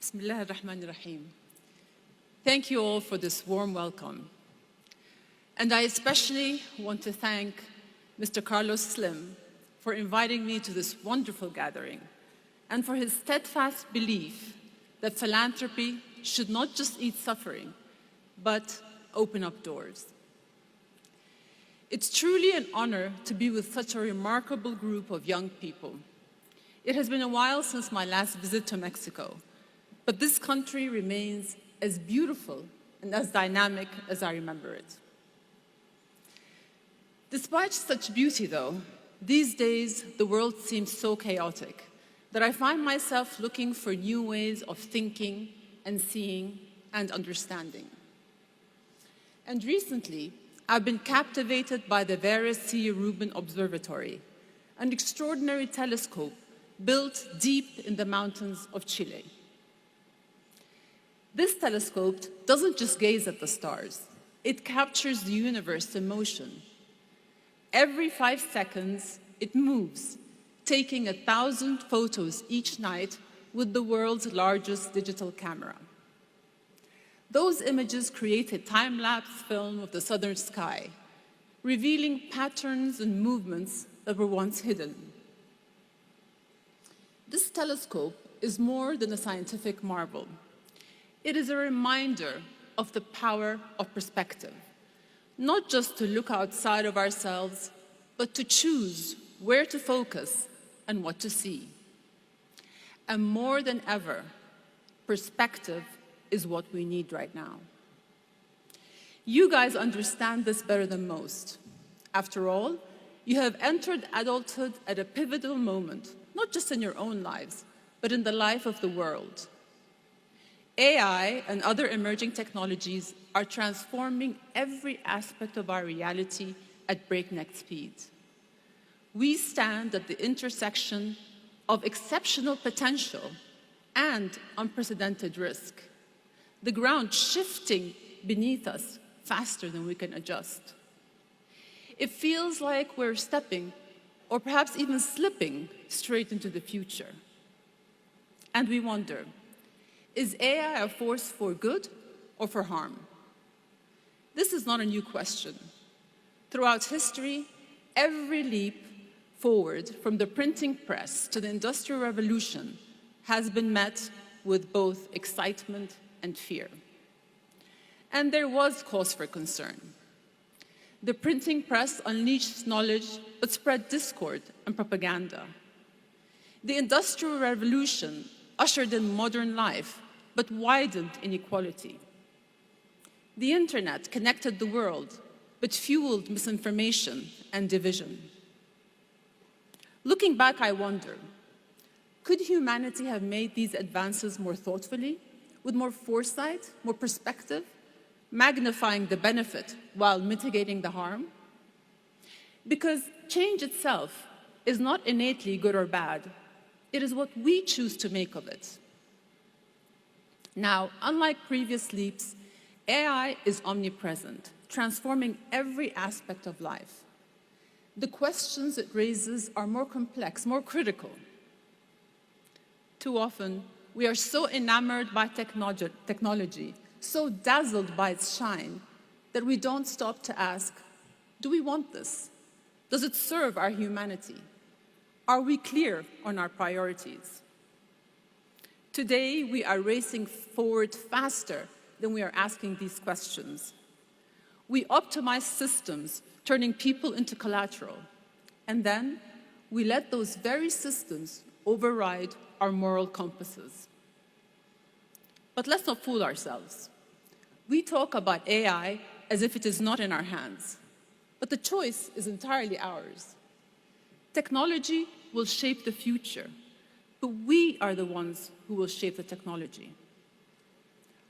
Bismillah ar-Rahman ar-Rahim. Thank you all for this warm welcome. And I especially want to thank Mr. Carlos Slim for inviting me to this wonderful gathering and for his steadfast belief that philanthropy should not just ease suffering, but open up doors. It's truly an honor to be with such a remarkable group of young people. It has been a while since my last visit to Mexico, but this country remains as beautiful and as dynamic as I remember it. Despite such beauty, though, these days the world seems so chaotic that I find myself looking for new ways of thinking and seeing and understanding. And recently, I've been captivated by the Vera C. Rubin Observatory, an extraordinary telescope built deep in the mountains of Chile. This telescope doesn't just gaze at the stars, it captures the universe in motion. Every 5 seconds, it moves, taking 1,000 photos each night with the world's largest digital camera. Those images create a time-lapse film of the southern sky, revealing patterns and movements that were once hidden. This telescope is more than a scientific marvel. It is a reminder of the power of perspective, not just to look outside of ourselves, but to choose where to focus and what to see. And more than ever, perspective is what we need right now. You guys understand this better than most. After all, you have entered adulthood at a pivotal moment, not just in your own lives, but in the life of the world. AI and other emerging technologies are transforming every aspect of our reality at breakneck speed. We stand at the intersection of exceptional potential and unprecedented risk, the ground shifting beneath us faster than we can adjust. It feels like we're stepping, or perhaps even slipping, straight into the future. And we wonder, is AI a force for good or for harm? This is not a new question. Throughout history, every leap forward from the printing press to the Industrial Revolution has been met with both excitement and fear. And there was cause for concern. The printing press unleashed knowledge but spread discord and propaganda. The Industrial Revolution ushered in modern life but widened inequality. The internet connected the world but fueled misinformation and division. Looking back, I wonder, could humanity have made these advances more thoughtfully, with more foresight, more perspective, magnifying the benefit while mitigating the harm? Because change itself is not innately good or bad. It is what we choose to make of it. Now, unlike previous leaps, AI is omnipresent, transforming every aspect of life. The questions it raises are more complex, more critical. Too often, we are so enamored by technology, so dazzled by its shine, that we don't stop to ask, do we want this? Does it serve our humanity? Are we clear on our priorities? Today, we are racing forward faster than we are asking these questions. We optimize systems, turning people into collateral. And then we let those very systems override our moral compasses. But let's not fool ourselves. We talk about AI as if it is not in our hands. But the choice is entirely ours. Technology will shape the future, but we are the ones who will shape the technology.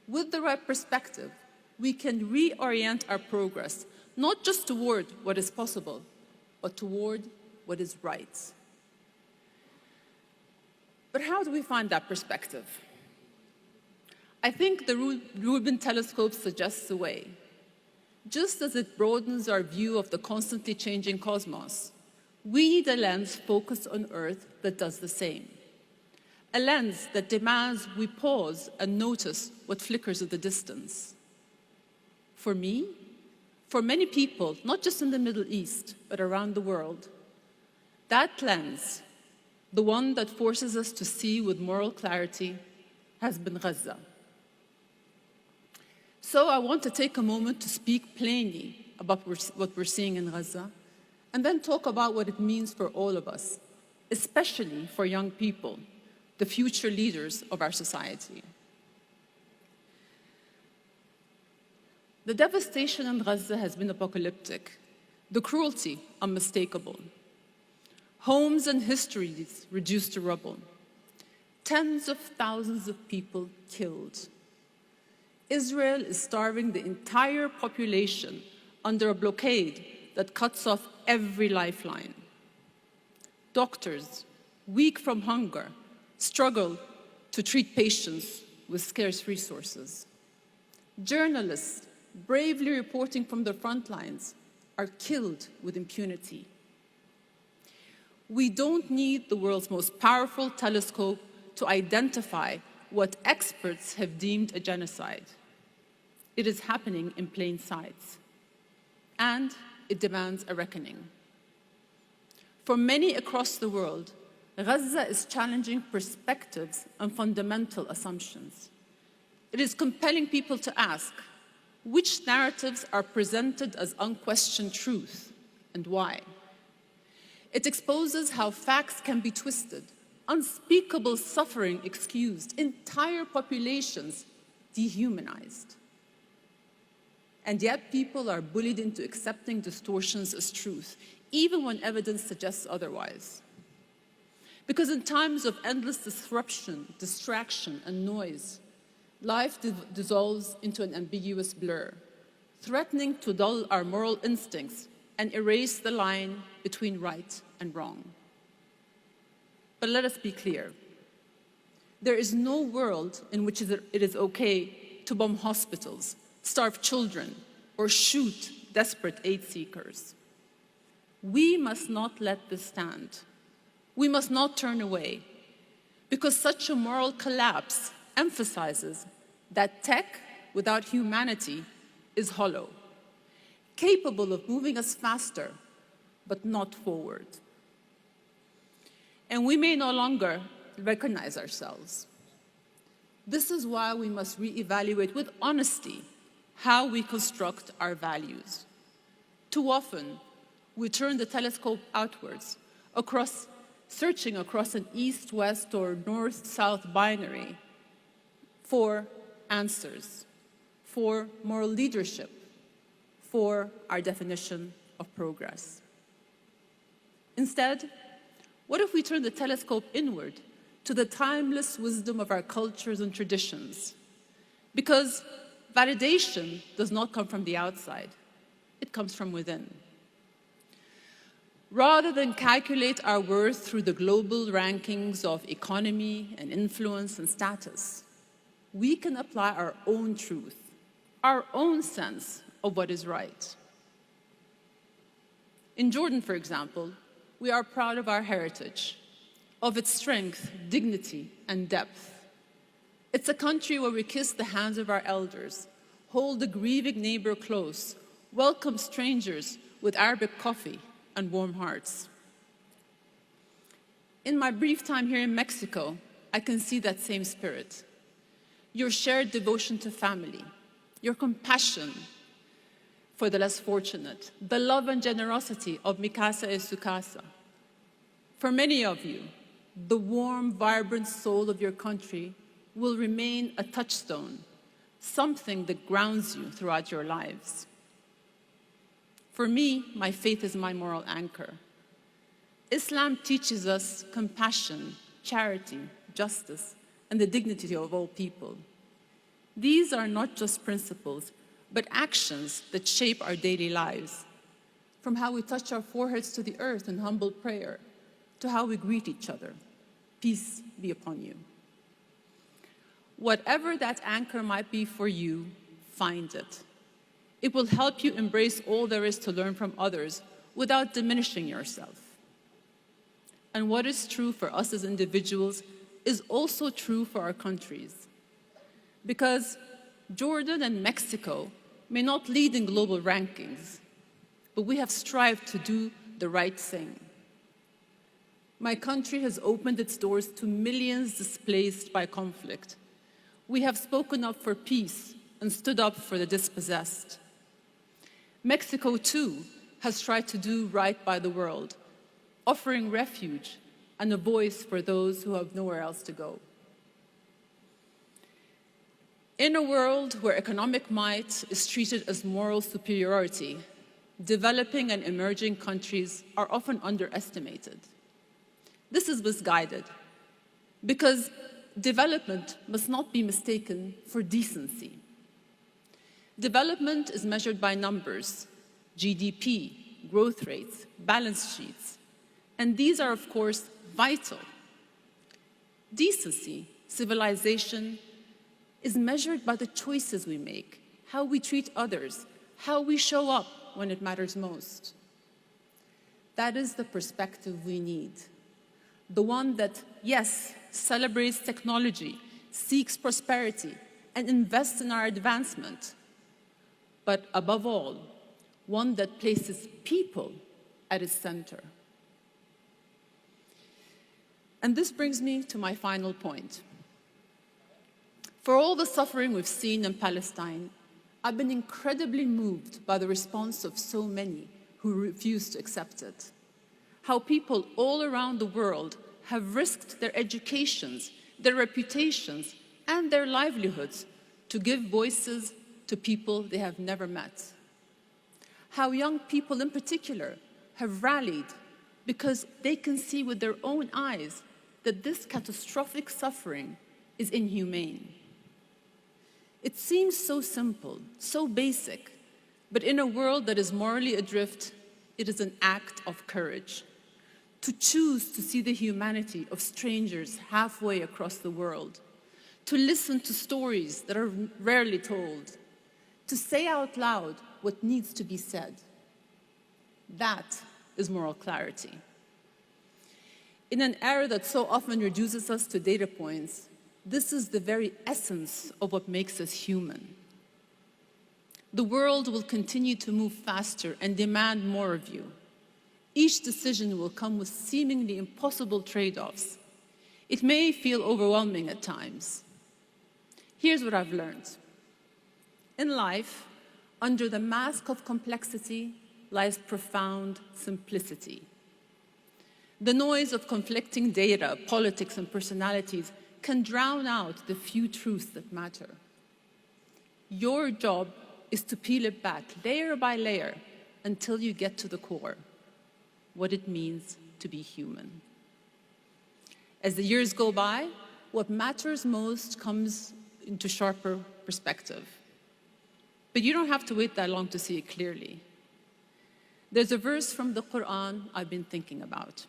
With the right perspective, we can reorient our progress, not just toward what is possible, but toward what is right. But how do we find that perspective? I think the Rubin telescope suggests a way. Just as it broadens our view of the constantly changing cosmos, we need a lens focused on Earth that does the same. a lens that demands we pause and notice what flickers at the distance. For me, for many people, not just in the Middle East, but around the world, that lens, the one that forces us to see with moral clarity, has been Gaza. So I want to take a moment to speak plainly about what we're seeing in Gaza, and then talk about what it means for all of us, especially for young people, the future leaders of our society. The devastation in Gaza has been apocalyptic, the cruelty unmistakable. Homes and histories reduced to rubble. Tens of thousands of people killed. Israel is starving the entire population under a blockade that cuts off every lifeline. Doctors, weak from hunger, struggle to treat patients with scarce resources. Journalists, bravely reporting from the front lines, are killed with impunity. We don't need the world's most powerful telescope to identify what experts have deemed a genocide. It is happening in plain sight, and it demands a reckoning. For many across the world, Gaza is challenging perspectives and fundamental assumptions. It is compelling people to ask, which narratives are presented as unquestioned truth, and why? It exposes how facts can be twisted, unspeakable suffering excused, entire populations dehumanized. And yet people are bullied into accepting distortions as truth, even when evidence suggests otherwise. Because in times of endless disruption, distraction, and noise, life dissolves into an ambiguous blur, threatening to dull our moral instincts and erase the line between right and wrong. But let us be clear. There is no world in which it is okay to bomb hospitals, starve children, or shoot desperate aid seekers. We must not let this stand. We must not turn away, because such a moral collapse emphasizes that tech without humanity is hollow, capable of moving us faster, but not forward. And we may no longer recognize ourselves. This is why we must reevaluate with honesty how we construct our values. Too often, we turn the telescope outwards, searching across an east-west or north-south binary for answers, for moral leadership, for our definition of progress. Instead, what if we turn the telescope inward to the timeless wisdom of our cultures and traditions? Because validation does not come from the outside, it comes from within. Rather than calculate our worth through the global rankings of economy and influence and status, we can apply our own truth, our own sense of what is right. In Jordan, for example, we are proud of our heritage, of its strength, dignity, and depth. It's a country where we kiss the hands of our elders, hold the grieving neighbor close, welcome strangers with Arabic coffee and warm hearts. In my brief time here in Mexico, I can see that same spirit. Your shared devotion to family, your compassion for the less fortunate, the love and generosity of mi casa es su casa. For many of you, the warm, vibrant soul of your country will remain a touchstone, something that grounds you throughout your lives. For me, my faith is my moral anchor. Islam teaches us compassion, charity, justice, and the dignity of all people. These are not just principles, but actions that shape our daily lives, from how we touch our foreheads to the earth in humble prayer, to how we greet each other. Peace be upon you. Whatever that anchor might be for you, find it. It will help you embrace all there is to learn from others without diminishing yourself. And what is true for us as individuals is also true for our countries. Because Jordan and Mexico may not lead in global rankings, but we have strived to do the right thing. My country has opened its doors to millions displaced by conflict. We have spoken up for peace and stood up for the dispossessed. Mexico, too, has tried to do right by the world, offering refuge and a voice for those who have nowhere else to go. In a world where economic might is treated as moral superiority, developing and emerging countries are often underestimated. This is misguided because development must not be mistaken for decency. Development is measured by numbers, GDP, growth rates, balance sheets, and these are, of course, vital. Decency, civilization, is measured by the choices we make, how we treat others, how we show up when it matters most. That is the perspective we need. The one that, yes, celebrates technology, seeks prosperity, and invests in our advancement, but above all, one that places people at its center. And this brings me to my final point. For all the suffering we've seen in Palestine, I've been incredibly moved by the response of so many who refuse to accept it. How people all around the world have risked their educations, their reputations, and their livelihoods to give voices to people they have never met. How young people in particular have rallied because they can see with their own eyes that this catastrophic suffering is inhumane. It seems so simple, so basic, but in a world that is morally adrift, it is an act of courage. To choose to see the humanity of strangers halfway across the world, to listen to stories that are rarely told, to say out loud what needs to be said. That is moral clarity. In an era that so often reduces us to data points, this is the very essence of what makes us human. The world will continue to move faster and demand more of you. Each decision will come with seemingly impossible trade-offs. It may feel overwhelming at times. Here's what I've learned. In life, under the mask of complexity lies profound simplicity. The noise of conflicting data, politics, and personalities can drown out the few truths that matter. Your job is to peel it back layer by layer until you get to the core, what it means to be human. As the years go by, what matters most comes into sharper perspective. But you don't have to wait that long to see it clearly. There's a verse from the Quran I've been thinking about.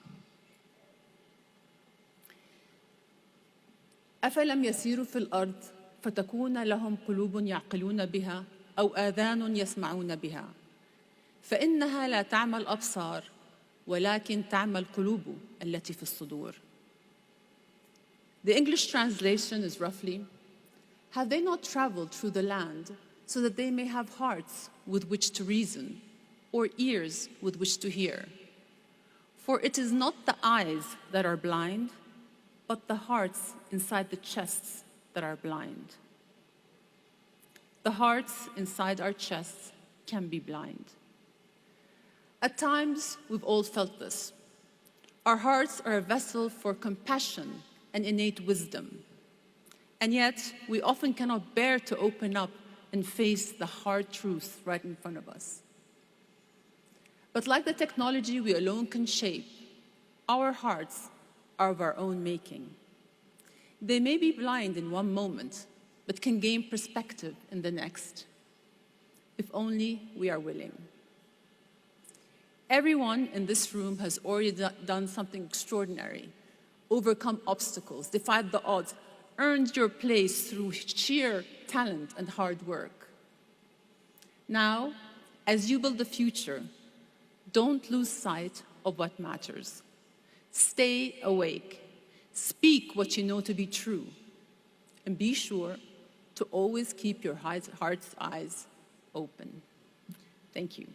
أفلم يسيروا في الأرض فتكون لهم قلوب يعقلون بها أو آذان يسمعون بها فإنها لا تعمى الأبصار ولكن تعمى القلوب التي في الصدور. The English translation is roughly, have they not traveled through the land so that they may have hearts with which to reason or ears with which to hear? For it is not the eyes that are blind, but the hearts inside the chests that are blind. The hearts inside our chests can be blind. At times, we've all felt this. Our hearts are a vessel for compassion and innate wisdom. And yet, we often cannot bear to open up and face the hard truth right in front of us. But like the technology we alone can shape, our hearts are of our own making. They may be blind in one moment, but can gain perspective in the next, if only we are willing. Everyone in this room has already done something extraordinary, overcome obstacles, defied the odds, earned your place through sheer talent and hard work. Now, as you build the future, don't lose sight of what matters. Stay awake. Speak what you know to be true, and be sure to always keep your heart's eyes open. Thank you.